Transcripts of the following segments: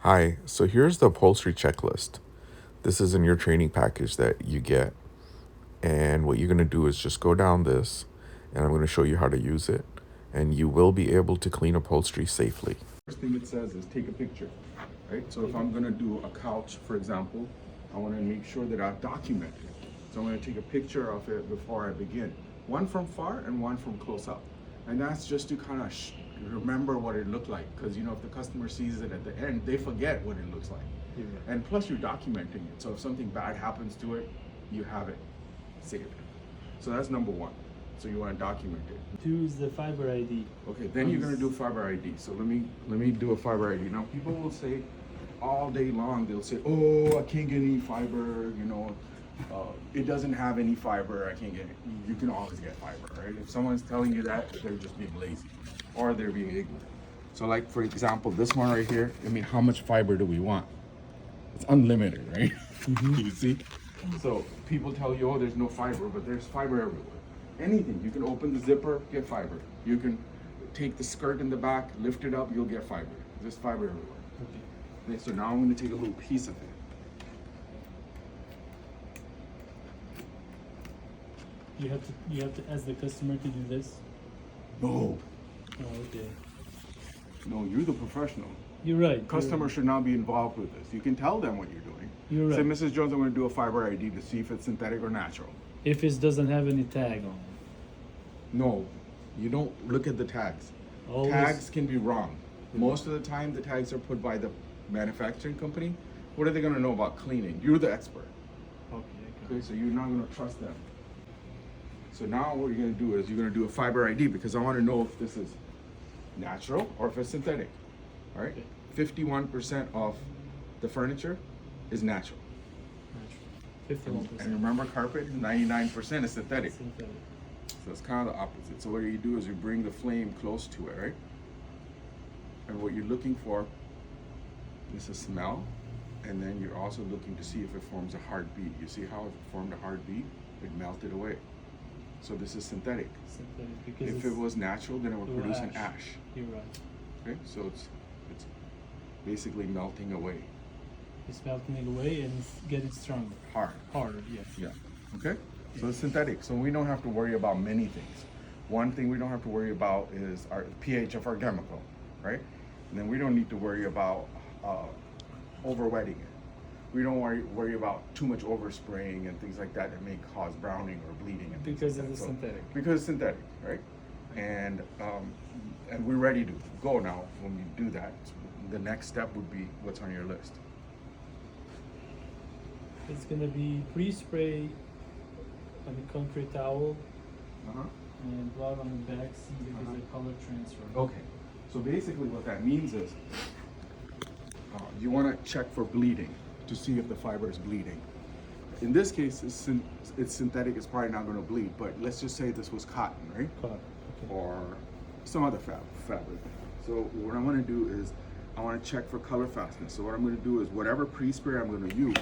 Hi, so here's the upholstery checklist. This is in your training package that you get. And what you're going to do is just go down this, and I'm going to show you how to use it. And you will be able to clean upholstery safely. First thing it says is take a picture, right? So if I'm gonna do a couch, for example, I wanna make sure that I've documented it. So I'm gonna take a picture of it before I begin. One from far and one from close up. And that's just to kind of remember what it looked like. Because if the customer sees it at the end, they forget what it looks like. Yeah. And plus you're documenting it. So if something bad happens to it, you have it saved. So that's number one. So you want to document it. Choose the fiber ID. Okay, then you're gonna do fiber ID. So let me do a fiber ID. Now people will say all day long, they'll say, oh, I can't get any fiber, it doesn't have any fiber, I can't get it. You can always get fiber, right? If someone's telling you that, they're just being lazy or they're being ignorant. So like for example, this one right here, how much fiber do we want? It's unlimited, right? You see? So people tell you, oh, there's no fiber, but there's fiber everywhere. Anything, you can open the zipper, get fiber. You can take the skirt in the back, lift it up, you'll get fiber. There's fiber everywhere. Okay, so now I'm gonna take a little piece of it. You have to ask the customer to do this. No, Oh, okay. no, you're the professional. You're right. Customer should not be involved with this. You can tell them what you're doing. You're Say, right. Mrs. Jones, I'm gonna do a fiber ID to see if it's synthetic or natural. If it doesn't have any tag on No, you don't look at the tags. it. Always. Tags can be wrong. Most of the time, the tags are put by the manufacturing company. What are they gonna know about cleaning? You're the expert. Okay, so you're not gonna trust them. So now what you're gonna do is you're gonna do a fiber ID because I wanna know if this is natural or if it's synthetic. All right? Okay. 51% of the furniture is natural. 51%. And remember carpet, 99% is synthetic. Synthetic. So it's kind of the opposite. So what you do is you bring the flame close to it, right? And what you're looking for is a smell. And then you're also looking to see if it forms a hard bead. You see how it formed a hard bead? It melted away. So this is synthetic. Synthetic because If it was natural, then it would it will produce an ash. ash. You're right. Okay, so it's basically melting away. It's melting it away and it's getting stronger. Hard. Harder, yes. Yeah. Okay? So it's synthetic. So we don't have to worry about many things. One thing we don't have to worry about is our pH of our chemical, right? And then we don't need to worry about overwetting it. We don't worry about too much overspraying and things like that that may cause browning or bleeding and things Because like it that. is So- synthetic. Because it's synthetic, right? And we're ready to go now. When we do that, the next step would be what's on your list. It's gonna be pre-spray on the concrete towel Uh-huh. and blood on the back, see if there's a color transfer. Okay, so basically what that means is you want to check for bleeding to see if the fiber is bleeding. In this case, it's synthetic, it's probably not going to bleed, but let's just say this was cotton, right? Cotton. Okay. Or some other fabric. So what I want to do is I want to check for color fastness. So what I'm going to do is whatever pre-spray I'm going to use,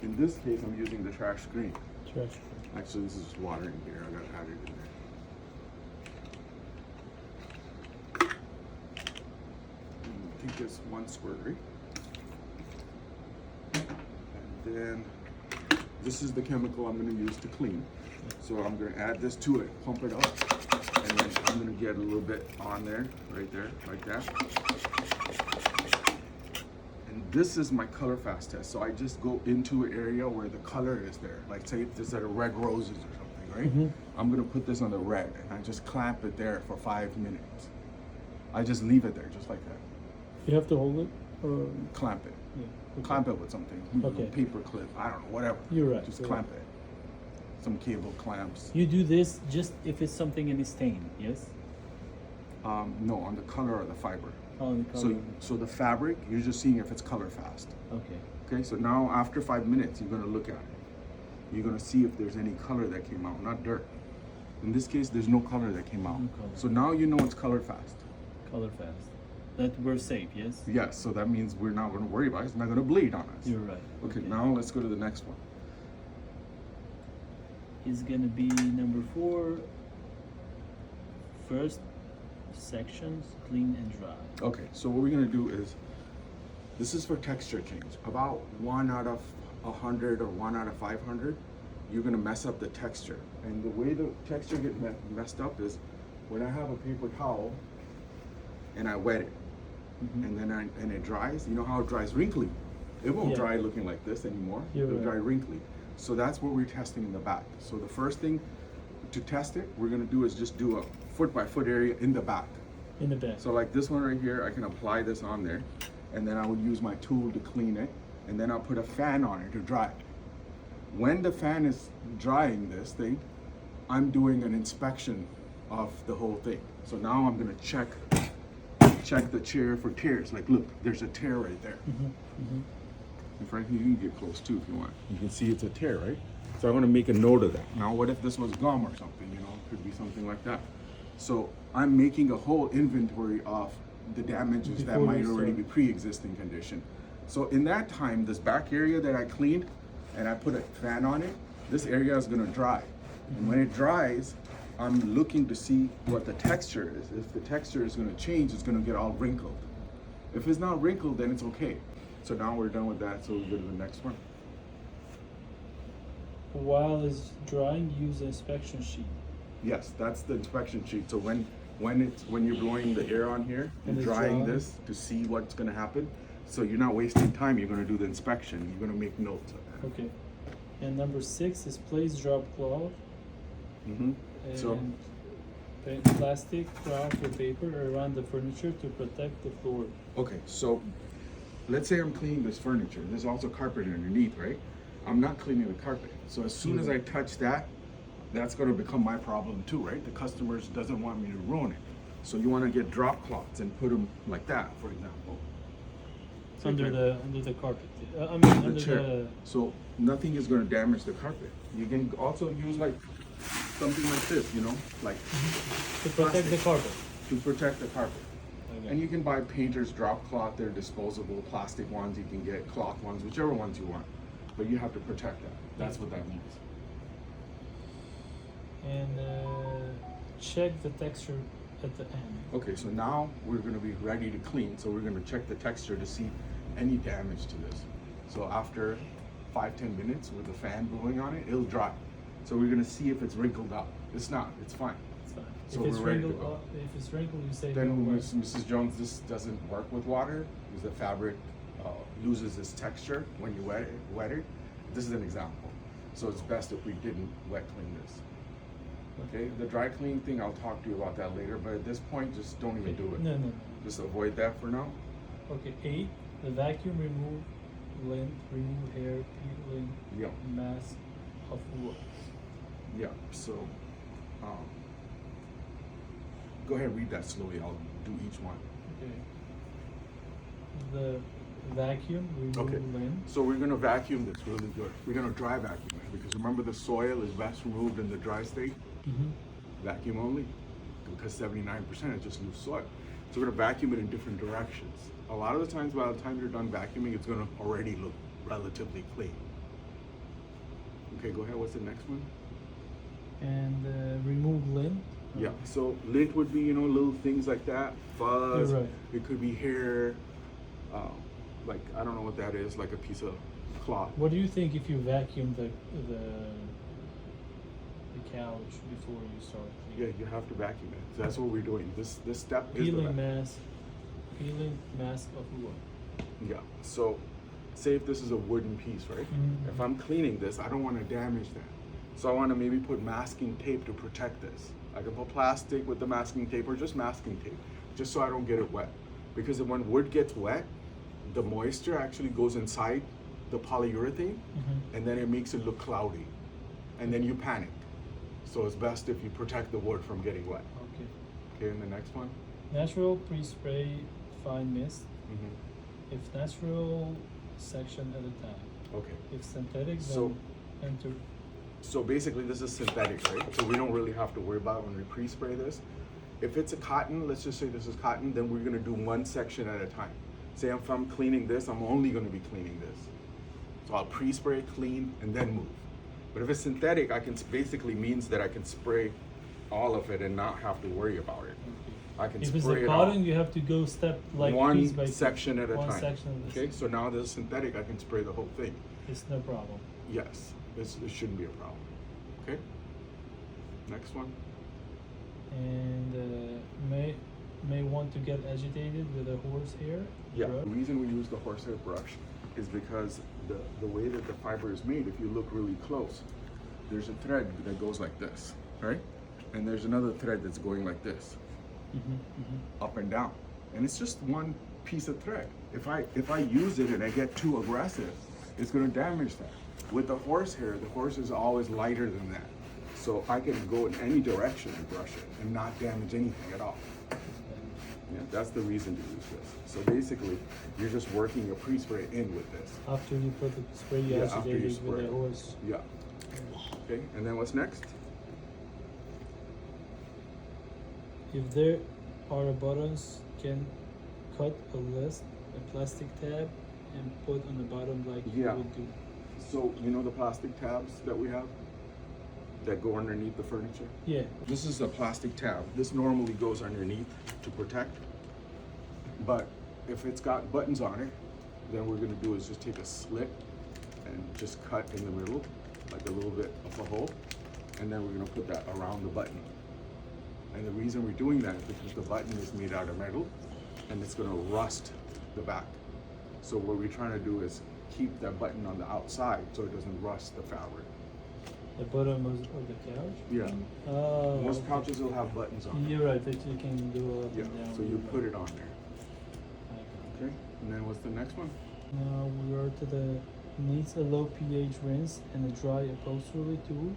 in this case I'm using the trash screen. Trash. Actually, this is just water in here. I gotta add it in there. Take this one squirt, right? And then this is the chemical I'm gonna use to clean. So I'm gonna add this to it, pump it up, and then I'm gonna get a little bit on there, right there, like that. And this is my color fast test. So I just go into an area where the color is there. Like say if there's a red roses or something, right? Mm-hmm. I'm gonna put this on the red and I just clamp it there for 5 minutes. I just leave it there just like that. You have to hold it or Clamp it. yeah. Okay. Clamp it with something. Okay. Paper clip, I don't know, whatever. You're right. Just you're clamp it. Some cable clamps. You do this just if it's something in the stain, yes? No, on the color or the fiber. Oh, the color. So the fabric, you're just seeing if it's color fast. Okay. Okay, so now after 5 minutes, you're gonna look at it. You're gonna see if there's any color that came out, not dirt. In this case, there's no color that came out. No color. So now you know it's color fast. Color fast. That we're safe, yes? Yes, so that means we're not gonna worry about it. It's not gonna bleed on us. You're right. Okay, now let's go to the next one. Is gonna be number 4. First sections, clean and dry. Okay, so what we're gonna do is This is for texture change. About 1 out of 100 or 1 out of 500, you're gonna mess up the texture. And the way the texture gets messed up is when I have a paper towel and I wet it, and then and it dries. You know how it dries wrinkly? It won't Yeah. dry looking like this anymore. You're It'll right. dry wrinkly. So that's what we're testing in the back. So the first thing to test it, we're gonna do is just do a foot by foot area in the back. In the back. So like this one right here, I can apply this on there, and then I would use my tool to clean it, and then I'll put a fan on it to dry it. When the fan is drying this thing, I'm doing an inspection of the whole thing. So now I'm gonna check the chair for tears. Like look, there's a tear right there. And frankly, you can get close too if you want. You can see it's a tear, right? So I want to make a note of that. Now, what if this was gum or something? You know, it could be something like that. So I'm making a whole inventory of the damages that Before might you already start. be pre-existing condition. So in that time, this back area that I cleaned and I put a fan on it, this area is going to dry. And when it dries, I'm looking to see what the texture is. If the texture is going to change, it's going to get all wrinkled. If it's not wrinkled, then it's okay. So now we're done with that, so we go to the next one. While it's drying, use the inspection sheet. Yes, that's the inspection sheet. So when you're blowing the air on here and And it's drying dry. this to see what's gonna happen, so you're not wasting time, you're gonna do the inspection, you're gonna make notes of that. Okay. And number 6 is place drop cloth and So plastic cloth or paper around the furniture to protect the floor. okay, so let's say I'm cleaning this furniture. There's also carpet underneath, right? I'm not cleaning the carpet. So as soon as I touch that, that's gonna become my problem too, right? The customers doesn't want me to ruin it. So you wanna get drop cloths and put them like that, for example. Under Okay. the carpet. I mean The under chair. the So nothing is gonna damage the carpet. You can also use like something like this, you know, like to protect the carpet. to protect the carpet. Okay. And you can buy painter's drop cloth. They're disposable plastic ones. You can get cloth ones, whichever ones you want. But you have to protect that. That's what that means. And check the texture at the end. Okay, so now we're gonna be ready to clean. So we're gonna check the texture to see any damage to this. So after 5-10 minutes with the fan blowing on it, it'll dry. So we're gonna see if it's wrinkled up. It's not, it's fine. It's fine. So if it's we're ready to wrinkled, go. if it's wrinkled, you say Then no. Mrs. Jones, this doesn't work with water because the fabric loses its texture when you wet it. This is an example. So it's best if we didn't wet clean this. Okay, the dry clean thing, I'll talk to you about that later, but at this point, just don't even do it. No. Just avoid that for now. Okay. 8. The vacuum remove lint, remove hair, peeling, Yeah, mask of wood. yeah, so, go ahead, read that slowly, I'll do each one. Okay. The vacuum remove Okay. lint. So we're gonna vacuum this really good. We're gonna dry vacuum it, because remember the soil is best removed in the dry state. Vacuum only, because 79% is just loose soil. So we're gonna vacuum it in different directions. A lot of the times, by the time you're done vacuuming, it's gonna already look relatively clean. Okay, go ahead, what's the next one? And remove lint. Yeah, so lint would be, you know, little things like that, fuzz. You're right. It could be hair, like, I don't know what that is, like a piece of cloth. What do you think if you vacuum the couch before you start Yeah, cleaning? you have to vacuum it. So that's what we're doing. This step is the Peeling vac- mask of wood. Yeah. So, say if this is a wooden piece, right? Mhm. If I'm cleaning this, I don't want to damage that. So I want to maybe put masking tape to protect this. I can put plastic with the masking tape or just masking tape, just so I don't get it wet. Because when wood gets wet, the moisture actually goes inside the polyurethane, and then it makes it look cloudy, and then you panic. So it's best if you protect the wood from getting wet. Okay. Okay, and the next one. Natural pre-spray fine mist. Mm-hmm. If natural, section at a time. Okay. If synthetic, So- then enter. So basically this is synthetic, right? So we don't really have to worry about when we pre-spray this. If it's a cotton, let's just say this is cotton, then we're gonna do one section at a time. Say if I'm cleaning this, I'm only gonna be cleaning this. So I'll pre-spray, clean, and then move. But if it's synthetic, basically means that I can spray all of it and not have to worry about it. Okay. I can If it's spray a it cotton, out. you have to go step like One piece by piece. section at a One time. section at a Okay, time. so now this is synthetic, I can spray the whole thing. It's no problem. Yes, it shouldn't be a problem. Okay, next one. And may want to get agitated with a horsehair. Yeah, brush. the reason we use the horsehair brush is because the way that the fiber is made, if you look really close, there's a thread that goes like this, right? And there's another thread that's going like this, up and down. And it's just one piece of thread. If I use it and I get too aggressive, it's gonna damage that. With the horsehair, the horse is always lighter than that. So I can go in any direction and brush it and not damage anything at all. Yeah, that's the reason to use this. So basically, you're just working your pre-spray in with this. After you put the spray, you Yeah, after you agitate it with spray. a horse. Yeah. Okay, and then what's next? If there are buttons, can cut a list, a plastic tab, and put on the bottom like Yeah. you would do. So, you know the plastic tabs that we have that go underneath the furniture? Yeah. This is a plastic tab. This normally goes underneath to protect. But if it's got buttons on it, then what we're gonna do is just take a slit and just cut in the middle, like a little bit of a hole. And then we're gonna put that around the button. And the reason we're doing that is because the button is made out of metal and it's gonna rust the back. So what we're trying to do is keep that button on the outside so it doesn't rust the fabric. The bottom of the couch? Yeah. Oh. Most okay. couches will have buttons on. You're right, that you can do up Yeah, and down. so you put it on there. Okay. Okay, and then what's the next one? Now we are to the needs a low pH rinse and a dry upholstery tool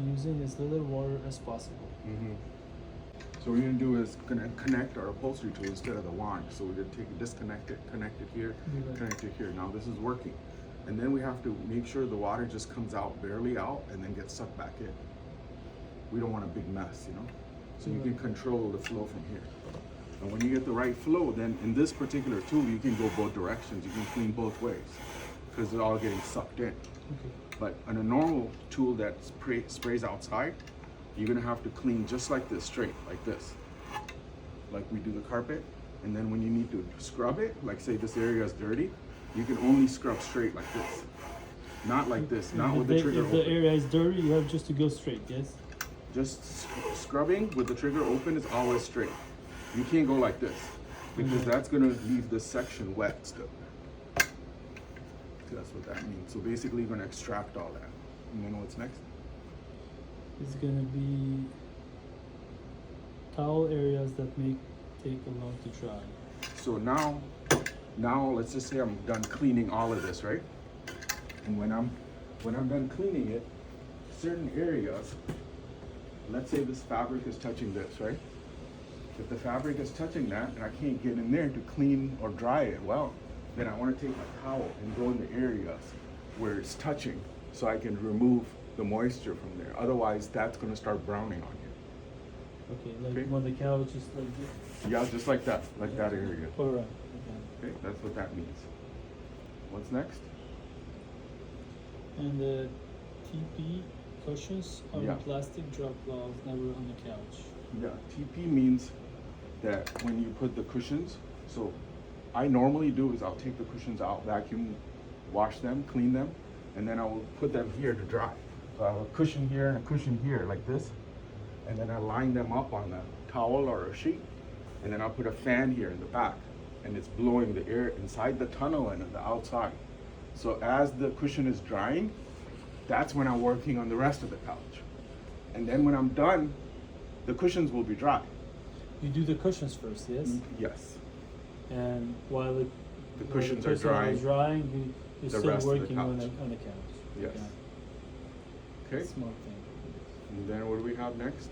using as little water as possible. So what we're gonna do is gonna connect our upholstery tool instead of the wand. So we're gonna take it, disconnect it, connect it here, Right. connect it here. Now this is working. And then we have to make sure the water just comes out, barely out, and then gets sucked back in. We don't want a big mess, you know? So you can control the flow from here. And when you get the right flow, then in this particular tool, you can go both directions. You can clean both ways because it's all getting sucked in. Okay. But on a normal tool that sprays outside, you're gonna have to clean just like this, straight, like this. Like we do the carpet. And then when you need to scrub it, like say this area is dirty, you can only scrub straight like this. Not like this, not with the trigger If the open. area is dirty, you have just to go straight, yes? Just scrubbing with the trigger open is always straight. You can't go like this because that's gonna leave this section wet still. That's what that means. So basically you're gonna extract all that. And then what's next? It's gonna be towel areas that may take a long to dry. So now let's just say I'm done cleaning all of this, right? And when I'm done cleaning it, certain areas, let's say this fabric is touching this, right? If the fabric is touching that and I can't get in there to clean or dry it well, then I want to take my towel and go in the areas where it's touching so I can remove the moisture from there. Otherwise, that's going to start browning on you. Okay, like Okay. when the couch is like this. Yeah, just like that area. Alright, okay. Okay, that's what that means. What's next? And the TP cushions are Yeah. plastic drop cloths, never on the couch. Yeah, TP means that when you put the cushions, so I normally do is I'll take the cushions out, vacuum, wash them, clean them, and then I will put them here to dry. So I have a cushion here and a cushion here like this, and then I line them up on a towel or a sheet, and then I'll put a fan here in the back, and it's blowing the air inside the tunnel and on the outside. So as the cushion is drying, that's when I'm working on the rest of the couch. And then when I'm done, the cushions will be dry. You do the cushions first, yes? Yes. And while the cushions are cushions drying. you're The still rest of the working on couch. the couch. Yes. Okay. Smart thing. And then what do we have next?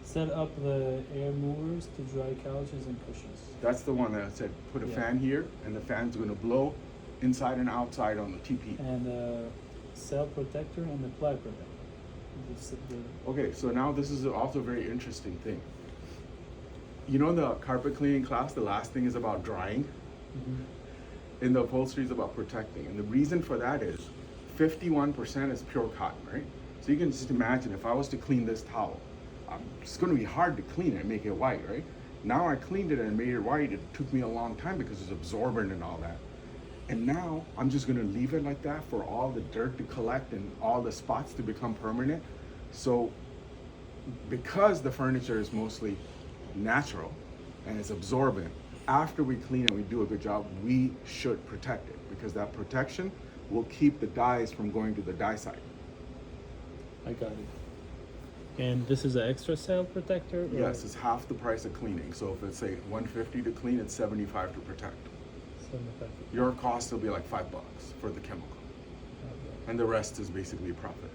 Set up the air movers to dry couches and cushions. That's the one that I said, put a Yeah. fan here, and the fan's gonna blow inside and outside on the TP. And the cell protector and the ply protector. Okay, so now this is also a very interesting thing. You know the carpet cleaning class, the last thing is about drying, and the upholstery is about protecting. And the reason for that is 51% is pure cotton, right? So you can just imagine if I was to clean this towel, it's gonna be hard to clean it and make it white, right? Now I cleaned it and made it white. It took me a long time because it's absorbent and all that. And now I'm just gonna leave it like that for all the dirt to collect and all the spots to become permanent. So because the furniture is mostly natural and it's absorbent, after we clean it, we do a good job, we should protect it because that protection will keep the dyes from going to the dye site. I got it. And this is an extra cell protector? Or? Yes, it's half the price of cleaning. So if it's say $150 to clean, it's $75 to protect. 75. Your cost will be like $5 for the chemical, and the rest is basically profit.